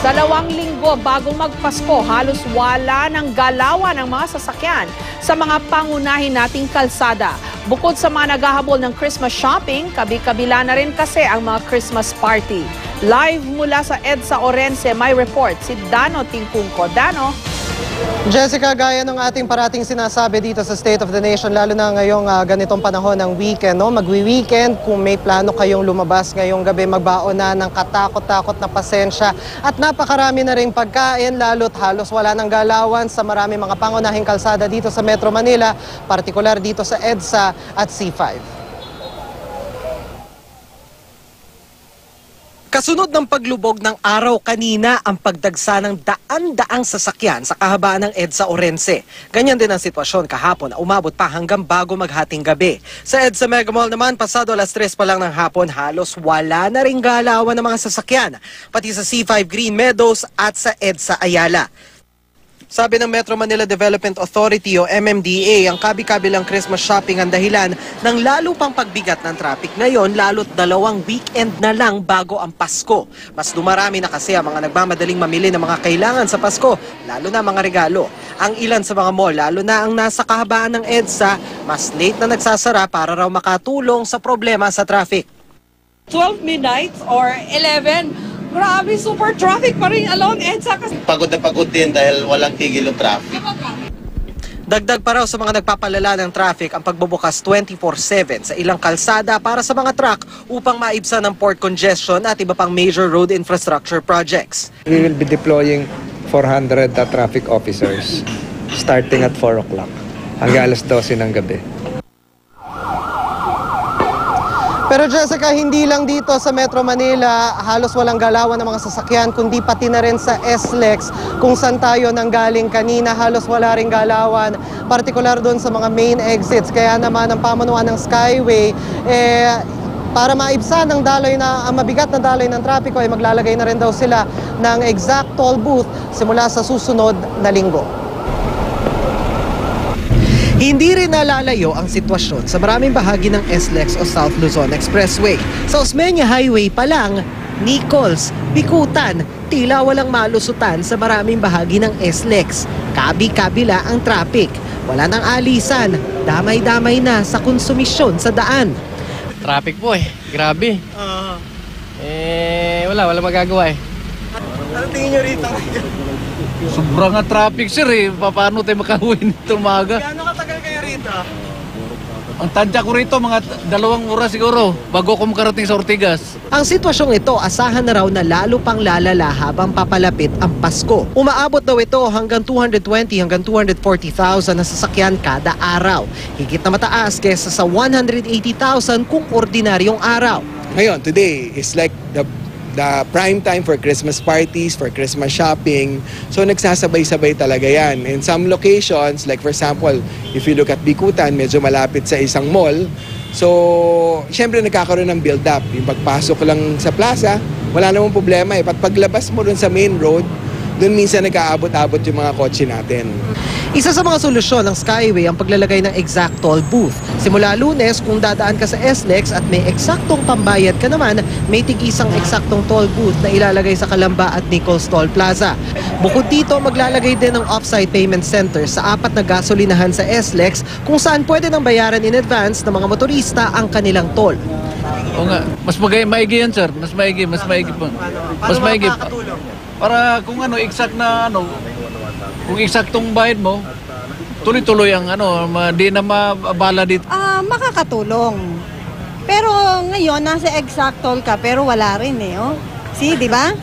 2 linggo bago magpasko, halos wala ng galawan ng mga sasakyan sa mga pangunahin nating kalsada. Bukod sa mga naghahabol ng Christmas shopping, kabi-kabila na rin kasi ang mga Christmas party. Live mula sa EDSA Orense, may report si Dano Tingkungko. Dano? Jessica, gaya ng ating parating sinasabi dito sa State of the Nation, lalo na ngayong ganitong panahon ng weekend, no? Magwi-weekend, kung may plano kayong lumabas ngayong gabi, magbaon na ng katakot-takot na pasensya. At napakarami na rin pagkain, lalo't halos wala ng galawan sa marami mga pangunahing kalsada dito sa Metro Manila, partikular dito sa EDSA at C5. Kasunod ng paglubog ng araw kanina ang pagdagsa ng daan-daang sasakyan sa kahabaan ng EDSA Orense. Ganyan din ang sitwasyon kahapon na umabot pa hanggang bago maghating gabi. Sa EDSA Mega Mall naman, pasado 3:00 pa lang ng hapon, halos wala na ring galawan ng mga sasakyan. Pati sa C5 Green Meadows at sa EDSA Ayala. Sabi ng Metro Manila Development Authority o MMDA, ang kabi-kabilang Christmas shopping ang dahilan ng lalo pang pagbigat ng traffic ngayon, lalo't 2 weekend na lang bago ang Pasko. Mas dumarami na kasi ang mga nagmamadaling mamili ng mga kailangan sa Pasko, lalo na mga regalo. Ang ilan sa mga mall, lalo na ang nasa kahabaan ng EDSA, mas late na nagsasara para raw makatulong sa problema sa traffic. 12 midnight or 11, grabe, super traffic pa rin along EDSA. Pagod na pagod din dahil walang tigil yung traffic. Dagdag pa raw sa mga nagpapalala ng traffic ang pagbubukas 24/7 sa ilang kalsada para sa mga truck upang maibsan ang port congestion at iba pang major road infrastructure projects. We will be deploying 400 traffic officers starting at 4 o'clock hanggang 12 ng gabi. Pero Jessica, hindi lang dito sa Metro Manila halos walang galawan ng mga sasakyan, kundi pati na rin sa SLEX kung saan tayo nanggaling kanina, halos wala ring galawan, partikular doon sa mga main exits. Kaya naman ang pamunuan ng Skyway, para maibsan ang mabigat na daloy ng trapiko, ay maglalagay na rin daw sila ng exact toll booth simula sa susunod na linggo. Hindi rin nalalayo ang sitwasyon sa maraming bahagi ng SLEX o South Luzon Expressway. Sa Osmeña Highway pa lang, Nichols, Bikutan, tila walang malusutan sa maraming bahagi ng SLEX. Kabi-kabila ang traffic. Wala nang alisan, damay-damay na sa konsumisyon sa daan. Traffic po grabe. Wala magagawa Ano tingin nyo rito? Sobrang nga traffic sir Paano tayo makauwi nito umaga? Gaano katagal kayo rito? Ang tansya ko rito mga 2 oras siguro bago ko makarating sa Ortigas. Ang sitwasyong ito, asahan na raw na lalo pang lalala habang papalapit ang Pasko. Umaabot daw ito hanggang 220 hanggang 240,000 na sasakyan kada araw. Higit na mataas kesa sa 180,000 kung ordinaryong araw. Ngayon, today is like the prime time for Christmas parties, for Christmas shopping. So nagsasabay-sabay talaga yan. In some locations, like for example, if you look at Bikutan, medyo malapit sa isang mall. So, syempre nagkakaroon ng build-up. Yung pagpasok lang sa plaza, wala namang problema paglabas mo dun sa main road, dun minsan nag-aabot-abot yung mga kotse natin. Isa sa mga solusyon ng Skyway ang paglalagay ng exact toll booth. Simula Lunes, kung dadaan ka sa SLEX at may eksaktong pambayad ka naman, may tig-isang eksaktong toll booth na ilalagay sa Kalamba at Nichols Toll Plaza. Bukod dito, maglalagay din ng off-site payment center sa 4 na gasolinahan sa SLEX kung saan pwede nang bayaran in advance ng mga motorista ang kanilang toll. O nga, mas maigi yan sir, mas maigi po. Mas maigi pa. Para kung exact na kung eksaktong bayad mo, tuloy-tuloy ang di na mabala dito. Makakatulong. Pero ngayon, nasa exact toll ka, pero wala rin See, di ba?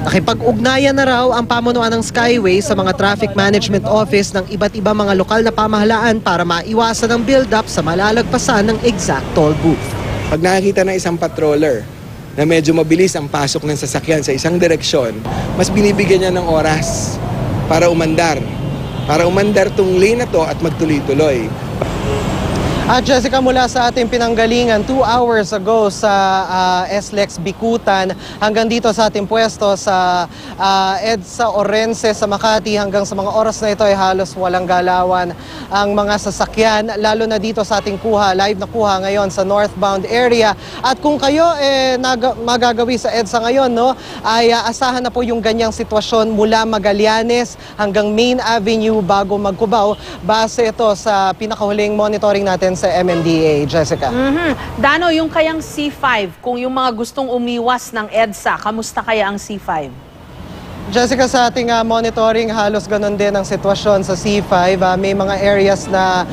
Nakipag-ugnayan na raw ang pamunuan ng Skyway sa mga traffic management office ng iba't ibang mga lokal na pamahalaan para maiwasan ang build-up sa malalagpasan ng exact toll booth. Pag nakakita ng isang patroller na medyo mabilis ang pasok ng sasakyan sa isang direksyon, mas binibigyan niya ng oras para umandar tong lane na to at magtuloy-tuloy. At Jessica, mula sa ating pinanggalingan 2 hours ago sa SLEX Bikutan hanggang dito sa ating pwesto sa EDSA Orense sa Makati, hanggang sa mga oras na ito ay halos walang galawan ang mga sasakyan, lalo na dito sa ating live na kuha ngayon sa northbound area. At kung kayo magagawi sa EDSA ngayon, no, ay asahan na po yung ganyang sitwasyon mula Magallanes hanggang Main Avenue bago magkubaw, base ito sa pinakahuling monitoring natin sa MMDA. Jessica. Dano, yung kayang C5, kung yung mga gustong umiwas ng EDSA, kamusta kaya ang C5? Jessica, sa ating monitoring, halos ganun din ang sitwasyon sa C5. May mga areas na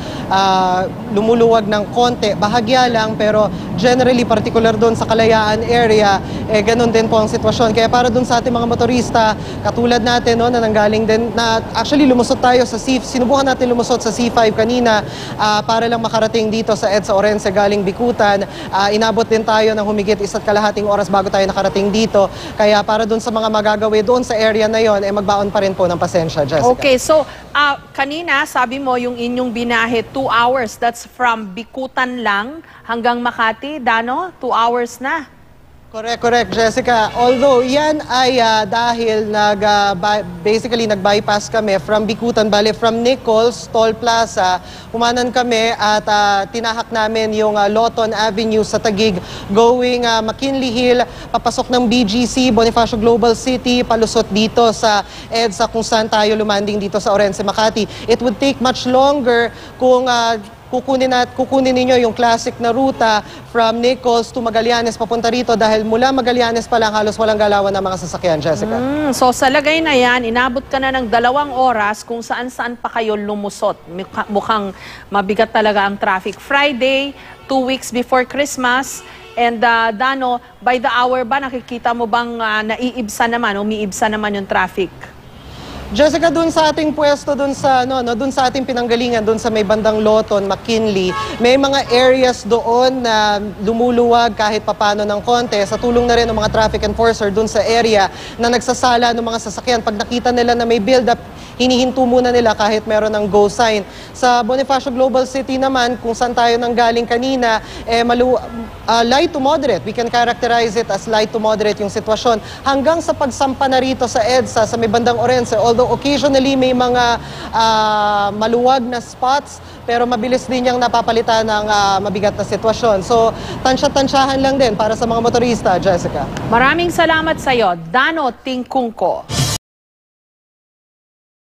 lumuluwag ng konti, bahagya lang, pero generally, particular doon sa Kalayaan area, ganun din po ang sitwasyon. Kaya para doon sa ating mga motorista, katulad natin, no, na nanggaling din, na actually lumusot tayo sa sinubukan natin lumusot sa C5 kanina para lang makarating dito sa EDSA Orense galing Bikutan. Inabot din tayo ng humigit 1.5 oras bago tayo nakarating dito. Kaya para doon sa mga magagawi doon sa area na yon, magbaon pa rin po ng pasensya, Jessica. Okay, so kanina sabi mo yung inyong binahe 2 hours, that's from Bikutan lang hanggang Makati, Dano, 2 hours na. Correct, Jessica. Although yan ay dahil basically nag-bypass kami from Bikutan, bale from Nichols, Toll Plaza, kumanan kami at tinahak namin yung Lawton Avenue sa Taguig, going McKinley Hill, papasok ng BGC, Bonifacio Global City, palusot dito sa EDSA kung saan tayo lumanding dito sa Orense, Makati. It would take much longer kung kukunin ninyo yung classic na ruta from Nichols to Magallanes papunta rito, dahil mula Magallanes pa lang halos walang galawan ng mga sasakyan, Jessica. So sa lagay na yan, inabot ka na ng 2 oras kung saan-saan pa kayo lumusot. Mukhang mabigat talaga ang traffic. Friday, 2 weeks before Christmas. And Dano, by the hour ba nakikita mo bang umiibsa naman yung traffic? Jessica, doon sa ating pwesto, doon sa ating pinanggalingan, doon sa may bandang Lawton, McKinley, may mga areas doon na lumuluwag kahit papano ng konti, sa tulong na rin ng mga traffic enforcer doon sa area na nagsasala ng mga sasakyan. Pag nakita nila na may build-up, hinihinto muna nila kahit meron ng go sign. Sa Bonifacio Global City naman, kung saan tayo nanggaling kanina, light to moderate. We can characterize it as light to moderate yung sitwasyon. Hanggang sa pagsampa na rito sa EDSA, sa may bandang Orense, although occasionally may mga maluwag na spots, pero mabilis din niyang napapalitan ng mabigat na sitwasyon. So, tansya-tansyahan lang din para sa mga motorista, Jessica. Maraming salamat sa iyo, Dano Tingkungko.